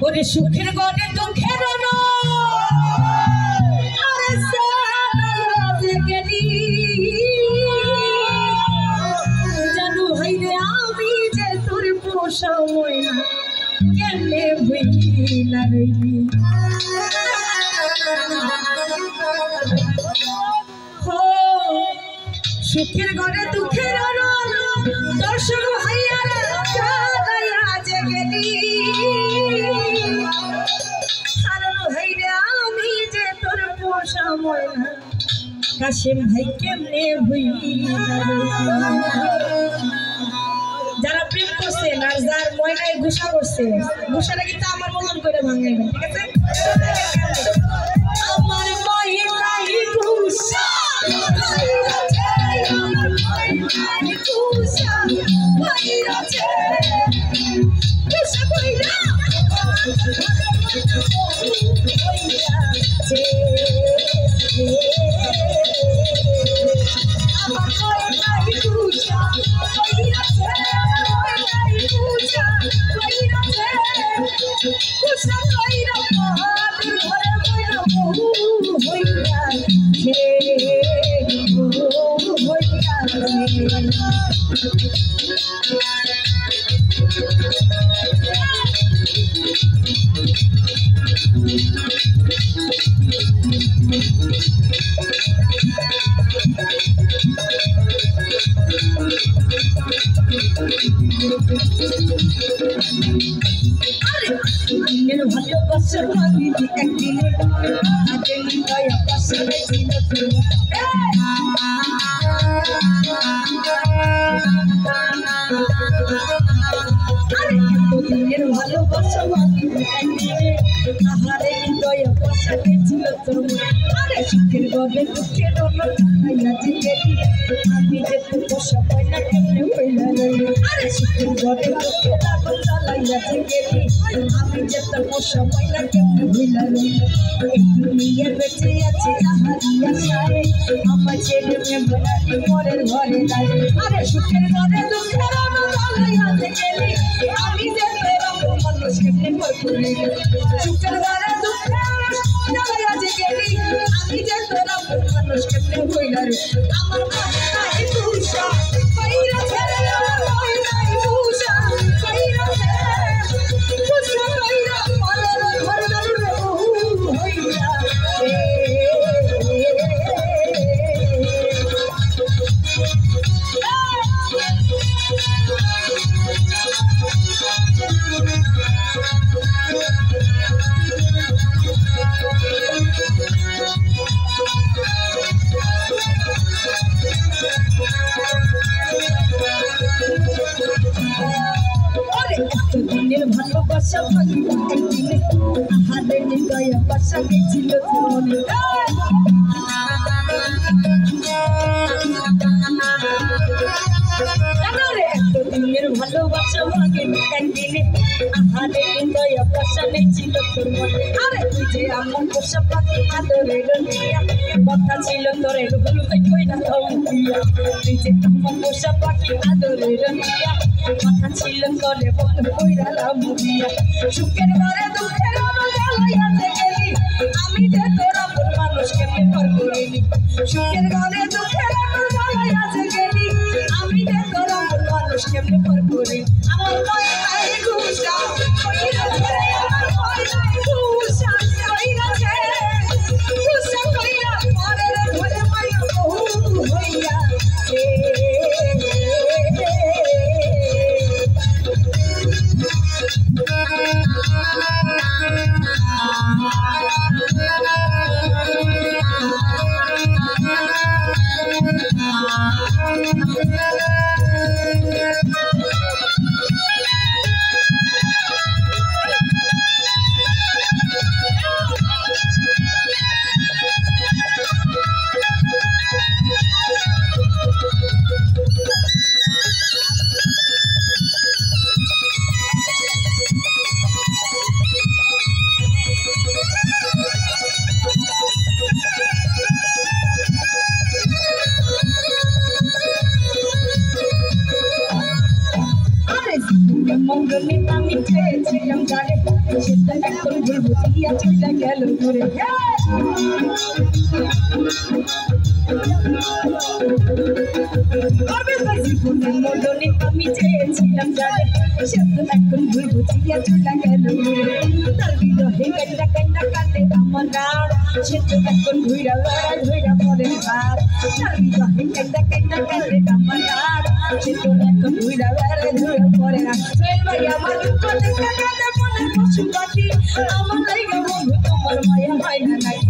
ওরে সুখের গনে দুঃখের জানু হইরে আমি যে তোর পোষাই না কেমনে হইলা রইলি সুখের ঘরে দুঃখের দর্শন হইয়া যে গেলি কারণ হইরে আমি যে তোর পোষাই না কাশেম ভাই কেমনে হইলা যারা প্রেম করছে আর যার ময়নায় গুসা করছে গুসাটা কিন্তু আমার মতন করে ভাঙাইবেন ঠিক আছে আমার ময়নায় গুসা ভালোবাসার মাগিনি একদিনে আগে নিতাই পাশে ছিল আরে এতদিনের ভালোবাসা মাগিনি একদিনে আহারে নিতাই পাশে ছিল তোর আরে সুখের গবে দুঃখের জানাইয়া যে গেলি আমি যে তোর পোষা পাই না কেমনে হইলা রইলি আরে সুখের গবে দুঃখের জানাইয়া যে গেলি আমি যে তোর পোষা পাই না কেমনে হইলা রইলি এই দুনিয়া বেঁচে আছে আহারিয়া সারে আমার ছেলে মেয়ে বানাতে পরের ঘরে দাঁড়ে আরে সুখের ঘরে দুঃখের জানাইয়া যে গেলি আমি যে তোর মানুষ কেমনে করবি সুখের ঘরে দুঃখের জানাইয়া যে গেলি আমি যে তোর মানুষ কেমনে হইলা রে আমার মাথায় তুষা কইরা ছেড়ে আমার ময়নায় তুষা কইরা তুষা কইরা মনের ঘর দরে বহু হইলা দিনের ভালোবাসা ভাঙিনি একদিনে আহারে নিতাই পাশা ছিল মনে দিনের ভালোবাসা ভাঙিনি একদিনে আহারে নিতাই পাশা ছিল তোর মনে আরে তুই যে আমার পোষা পাখি আদরের দিয়া কথা ছিল তোর হলুদ কইরা দিয়া তুই যে আমার পোষা পাখি আদরের দিয়া কথা ছিল তোরে বল কইরালাম দিয়া সুখের ঘরে দুঃখের জানাইয়া যে গেলি আমি যে তোর আপন মানুষ কেমনে করবি সুখের ঘরে দুঃখের জানাইয়া যে গেলি আমি যে তোর আপন মানুষ কেমনে করবি আমার ময়নায় গুসা কইরা রে আমার ময়নায় গুসা কইরা রে গুসা কইরা মনের ঘরে মায়া বহু হইয়া মদনে আমি চেয়েছিলাম জানে সেটা এখন ভুল বুঝিয়া চলে গেল ঘুরে জীবনের মদনে আমি চেয়েছিলাম জানে সেটা এখন ভুল বুঝিয়া চলে গেল ঘুরে তার বিরহে কান্না কান্না কাঁদে আমার রাত সেটা এখন ঘুরা ঘুরা পরে ভাত তার বিরহে কান্না কান্না কাঁদে আমার রাত সেটা এখন ঘুরা ঘুরা পরে রাত ভাই আমার দুঃখ দেখা কাঁদে মনের পশু পাখি আমার লাইগা বন্ধু তোমার মায়া হয় না নাকি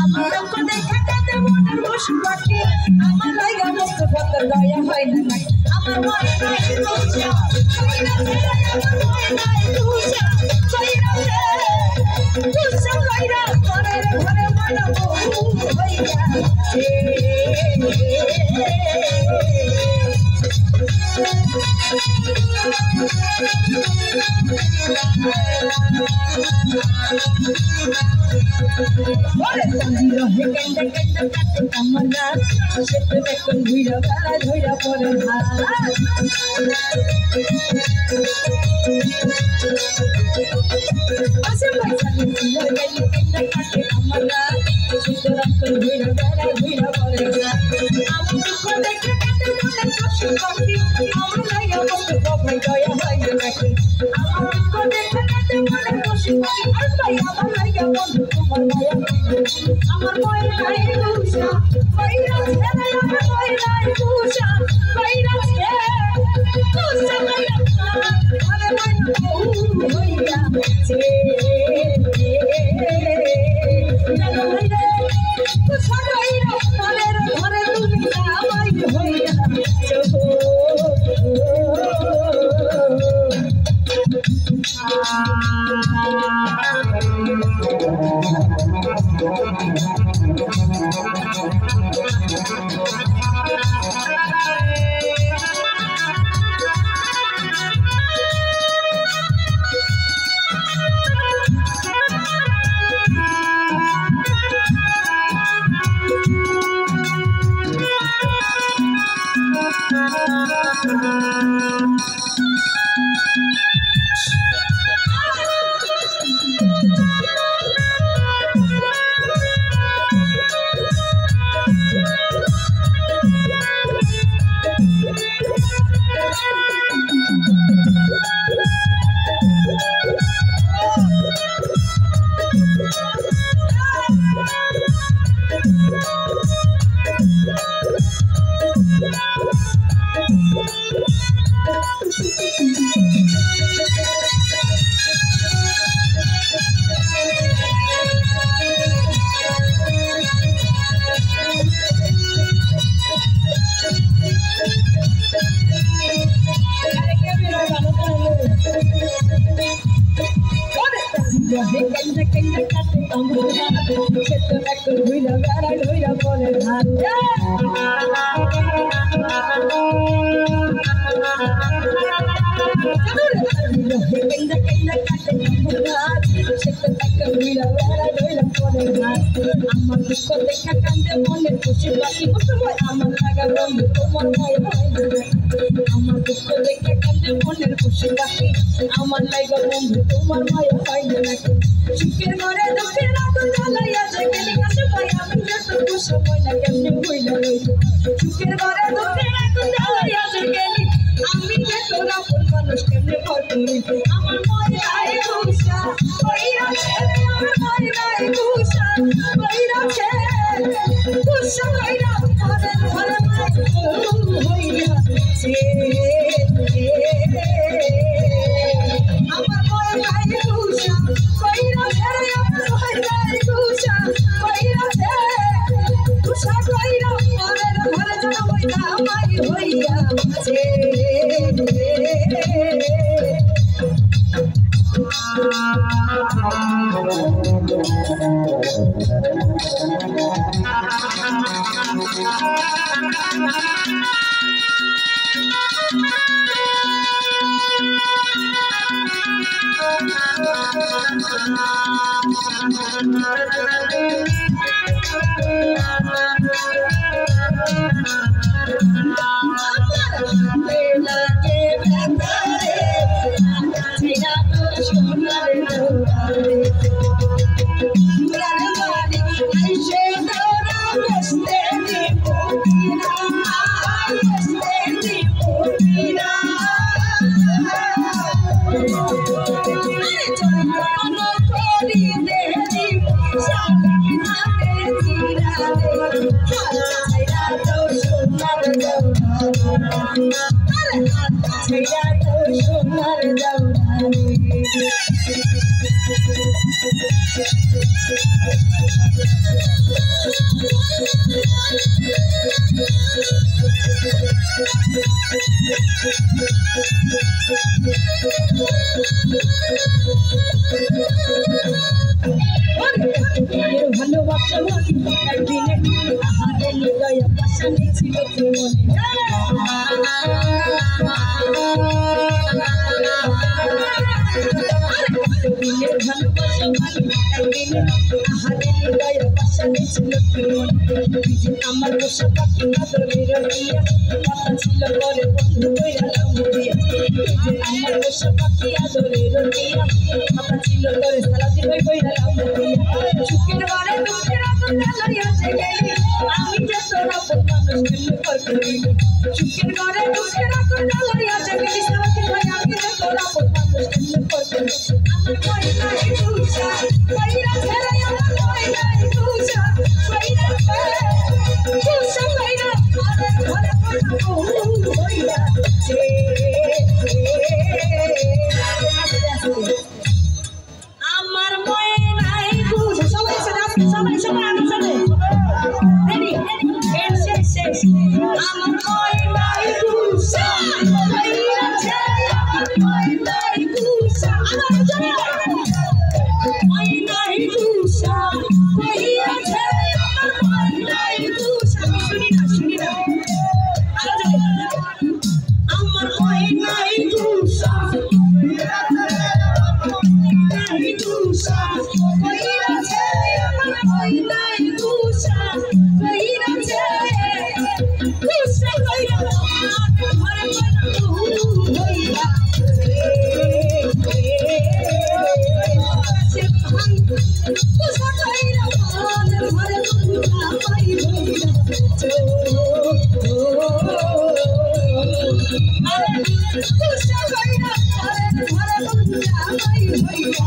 আমার দুঃখ দেখা কাঁদে মনের পশু পাখি আমার লাইগা বন্ধু কত দয়া হয় না নাকি আমার মনে নাই তুষা কইরা ছেড়ে আমার মনে নাই তুষা কইরা তুষা কইরা ঘরের ঘরে মানাবো হইয়া What is আমার মনে নাই তুষা কইরা ছেড়ে আমার মনে নাই তুষা কইরা ছেড়ে তুষা কইরা আরে মনে হইয়া ছে জানো রে তুষা কইরা মনের ঘরে তুমি যাওয়াই হইয়া আমার দুঃখ দেখা কান্দে মনের খুশি বাকি আমার লাগা বন্ধু তোমার ভয় হয় না আমার দুঃখ দেখা কান্দে মনের খুশি বাকি আমার লাগা বন্ধু তোমার ভয় হয় না নাকি সুখের ঘরে দুঃখের আগুন জ্বালাইয়া যেখানে কাছে পাই আমি যত খুশি হয় না কেমনে হইলা রইল সুখের ঘরে দুঃখের আগুন জ্বালাইয়া যেখানে আমি যত আপন মানুষ কেমনে ভয় করি আমার মনে আয় খুশা কইরা ছেড়ে আমার মনে নাই খুশা কইরা ছেড়ে খুশা কইরা ঘরে ঘরে হইয়া আমার মনে নাই খুশা কইরা ছেড়ে আমার মনে নাই খুশা কইরা ছেড়ে খুশা কইরা ঘরে ঘরে যেন হইয়া মাই হইয়া ভালোবাসা একদিনে আহারে হৃদয় পাশা ছিল মনে দিনের ভালোবাসা একদিনে আহারে হৃদয় পাশা ছিল মনে আমার বসা পাখি আদরের দিয়া কথা ছিল করে বন্ধু কইরালাম দিয়া আমার বসা পাখি আদরের দিয়া কথা ছিল করে সারা জীবন কইরালাম দিয়া সুখের বারে দুঃখের আগুন জ্বালাইয়া গেলি আমি যে তোরা মানুষ কেন করবি সুখের বারে দুঃখের আগুন জ্বালাইয়া গেলি সারা জীবন আমি যে তোরা মানুষ কেন করবি আমার কই নাই তুষা কইরা ছেড়ে আমার কই নাই তুষা কইরা তুষা কইরা ঘরে ঘরে কইরা আমার মই নাই তুষা সবাই সবাই আমি চলে রেডি শেষ আমার মই নাই তুষা কইরা ছেড়ে আমার মই নাই তুষা আমার চলে মই নাই তুষা কইরা ছেড়ে আমার মই নাই তুষা শুনি না আমার মই নাই তুষা নাই তুষা কইরা ছেড়ে আমার মই নাই তুষা কইরা ছেড়ে তুষা কইরা ঘরে হইয়া তুষা কইরা ঘরে পাই হইয়া তুষা কইরা ঘরে পাই হইয়া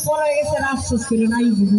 পরে গেছে আফসোস করে নাই বুঝি